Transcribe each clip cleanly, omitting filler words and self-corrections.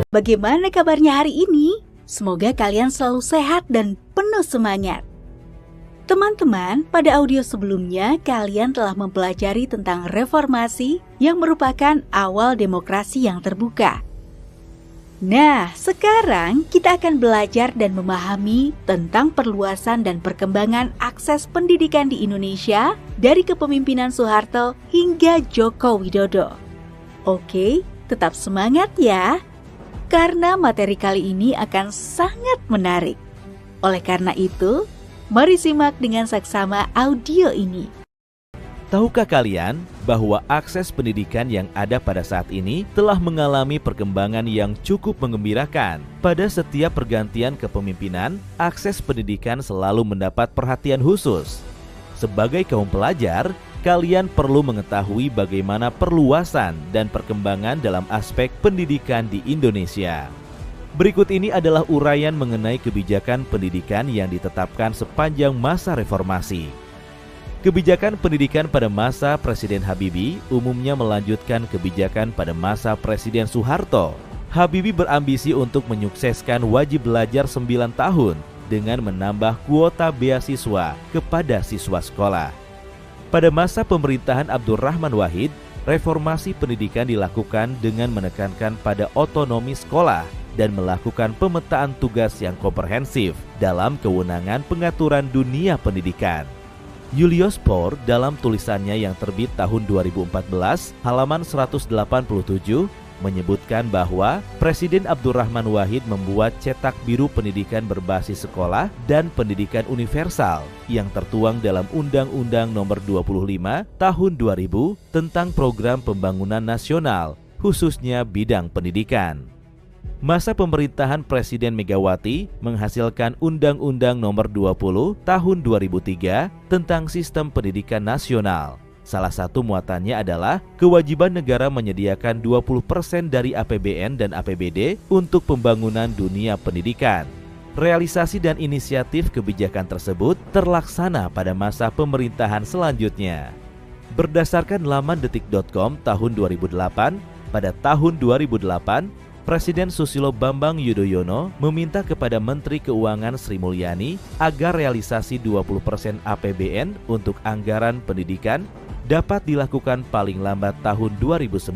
Bagaimana kabarnya hari ini? Semoga kalian selalu sehat dan penuh semangat. Teman-teman, pada audio sebelumnya kalian telah mempelajari tentang reformasi yang merupakan awal demokrasi yang terbuka. Nah, sekarang kita akan belajar dan memahami tentang perluasan dan perkembangan akses pendidikan di Indonesia dari kepemimpinan Soeharto hingga Joko Widodo. Oke, tetap semangat ya, karena materi kali ini akan sangat menarik. Oleh karena itu, mari simak dengan saksama audio ini. Tahukah kalian bahwa akses pendidikan yang ada pada saat ini telah mengalami perkembangan yang cukup menggembirakan? Pada setiap pergantian kepemimpinan, akses pendidikan selalu mendapat perhatian khusus. Sebagai kaum pelajar, kalian perlu mengetahui bagaimana perluasan dan perkembangan dalam aspek pendidikan di Indonesia. Berikut ini adalah uraian mengenai kebijakan pendidikan yang ditetapkan sepanjang masa reformasi. Kebijakan pendidikan pada masa Presiden Habibie umumnya melanjutkan kebijakan pada masa Presiden Soeharto. Habibie berambisi untuk menyukseskan wajib belajar 9 tahun dengan menambah kuota beasiswa kepada siswa sekolah. Pada masa pemerintahan Abdurrahman Wahid, reformasi pendidikan dilakukan dengan menekankan pada otonomi sekolah dan melakukan pemetaan tugas yang komprehensif dalam kewenangan pengaturan dunia pendidikan. Julius Pohr dalam tulisannya yang terbit tahun 2014, halaman 187, menyebutkan bahwa Presiden Abdurrahman Wahid membuat cetak biru pendidikan berbasis sekolah dan pendidikan universal yang tertuang dalam Undang-Undang Nomor 25 Tahun 2000 tentang Program Pembangunan Nasional, khususnya bidang pendidikan. Masa pemerintahan Presiden Megawati menghasilkan Undang-Undang Nomor 20 Tahun 2003 tentang Sistem Pendidikan Nasional. Salah satu muatannya adalah kewajiban negara menyediakan 20% dari APBN dan APBD untuk pembangunan dunia pendidikan. Realisasi dan inisiatif kebijakan tersebut terlaksana pada masa pemerintahan selanjutnya. Berdasarkan laman detik.com tahun 2008, pada tahun 2008, Presiden Susilo Bambang Yudhoyono meminta kepada Menteri Keuangan Sri Mulyani agar realisasi 20% APBN untuk anggaran pendidikan dapat dilakukan paling lambat tahun 2009.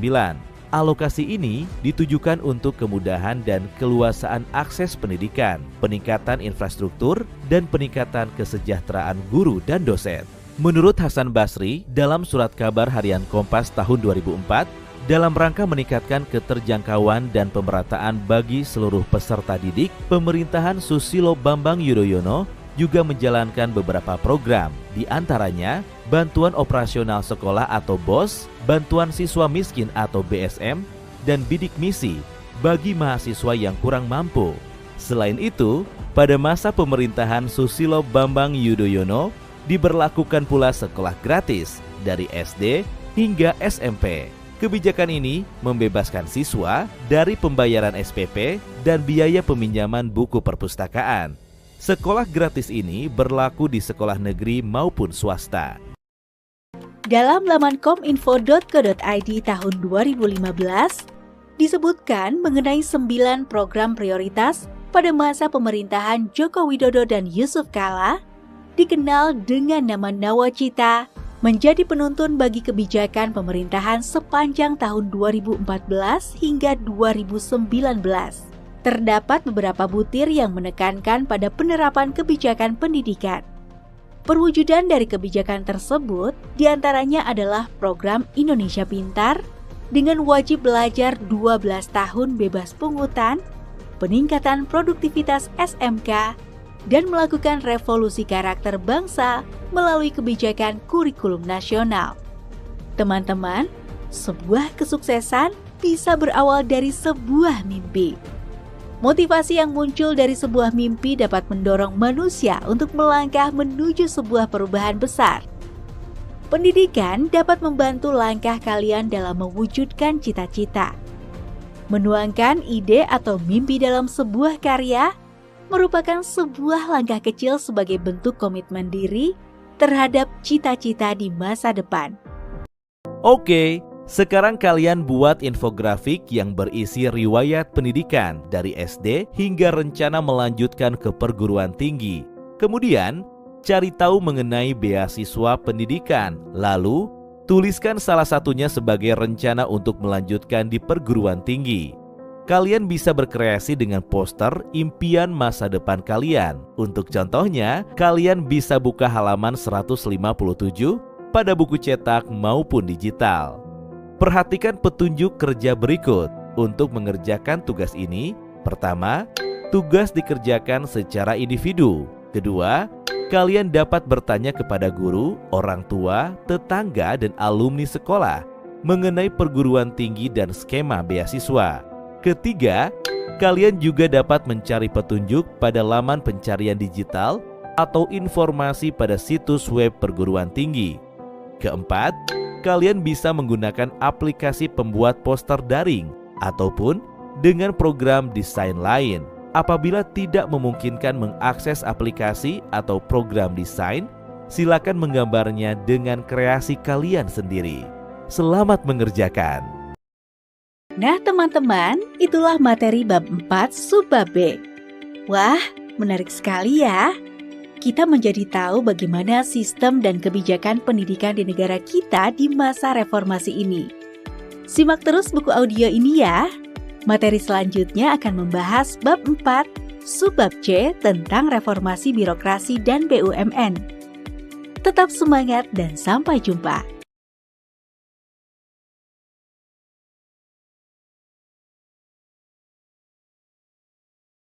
Alokasi ini ditujukan untuk kemudahan dan keluasaan akses pendidikan, peningkatan infrastruktur, dan peningkatan kesejahteraan guru dan dosen. Menurut Hasan Basri, dalam surat kabar harian Kompas tahun 2004, dalam rangka meningkatkan keterjangkauan dan pemerataan bagi seluruh peserta didik, pemerintahan Susilo Bambang Yudhoyono juga menjalankan beberapa program, di antaranya bantuan operasional sekolah atau BOS, bantuan siswa miskin atau BSM, dan bidik misi bagi mahasiswa yang kurang mampu. Selain itu, pada masa pemerintahan Susilo Bambang Yudhoyono diberlakukan pula sekolah gratis dari SD hingga SMP. Kebijakan ini membebaskan siswa dari pembayaran SPP dan biaya peminjaman buku perpustakaan. Sekolah gratis ini berlaku di sekolah negeri maupun swasta. Dalam laman kominfo.co.id tahun 2015, disebutkan mengenai 9 program prioritas pada masa pemerintahan Joko Widodo dan Yusuf Kala, dikenal dengan nama Nawacita, menjadi penuntun bagi kebijakan pemerintahan sepanjang tahun 2014 hingga 2019. Terdapat beberapa butir yang menekankan pada penerapan kebijakan pendidikan. Perwujudan dari kebijakan tersebut diantaranya adalah program Indonesia Pintar dengan wajib belajar 12 tahun bebas pungutan, peningkatan produktivitas SMK, dan melakukan revolusi karakter bangsa melalui kebijakan kurikulum nasional. Teman-teman, sebuah kesuksesan bisa berawal dari sebuah mimpi. Motivasi yang muncul dari sebuah mimpi dapat mendorong manusia untuk melangkah menuju sebuah perubahan besar. Pendidikan dapat membantu langkah kalian dalam mewujudkan cita-cita. Menuangkan ide atau mimpi dalam sebuah karya merupakan sebuah langkah kecil sebagai bentuk komitmen diri terhadap cita-cita di masa depan. Oke, Sekarang kalian buat infografik yang berisi riwayat pendidikan dari SD hingga rencana melanjutkan ke perguruan tinggi. Kemudian, cari tahu mengenai beasiswa pendidikan. Lalu, tuliskan salah satunya sebagai rencana untuk melanjutkan di perguruan tinggi. Kalian bisa berkreasi dengan poster impian masa depan kalian. Untuk contohnya, kalian bisa buka halaman 157 pada buku cetak maupun digital. Perhatikan petunjuk kerja berikut untuk mengerjakan tugas ini. Pertama, tugas dikerjakan secara individu. Kedua, kalian dapat bertanya kepada guru, orang tua, tetangga, dan alumni sekolah mengenai perguruan tinggi dan skema beasiswa. Ketiga, kalian juga dapat mencari petunjuk pada laman pencarian digital atau informasi pada situs web perguruan tinggi. Keempat, kalian bisa menggunakan aplikasi pembuat poster daring ataupun dengan program desain lain. Apabila tidak memungkinkan mengakses aplikasi atau program desain, silakan menggambarnya dengan kreasi kalian sendiri. Selamat mengerjakan. Nah teman-teman, itulah materi bab 4 subbab B. Wah, menarik sekali ya. Kita menjadi tahu bagaimana sistem dan kebijakan pendidikan di negara kita di masa reformasi ini. Simak terus buku audio ini ya. Materi selanjutnya akan membahas bab 4 subbab C tentang reformasi birokrasi dan BUMN. Tetap semangat dan sampai jumpa.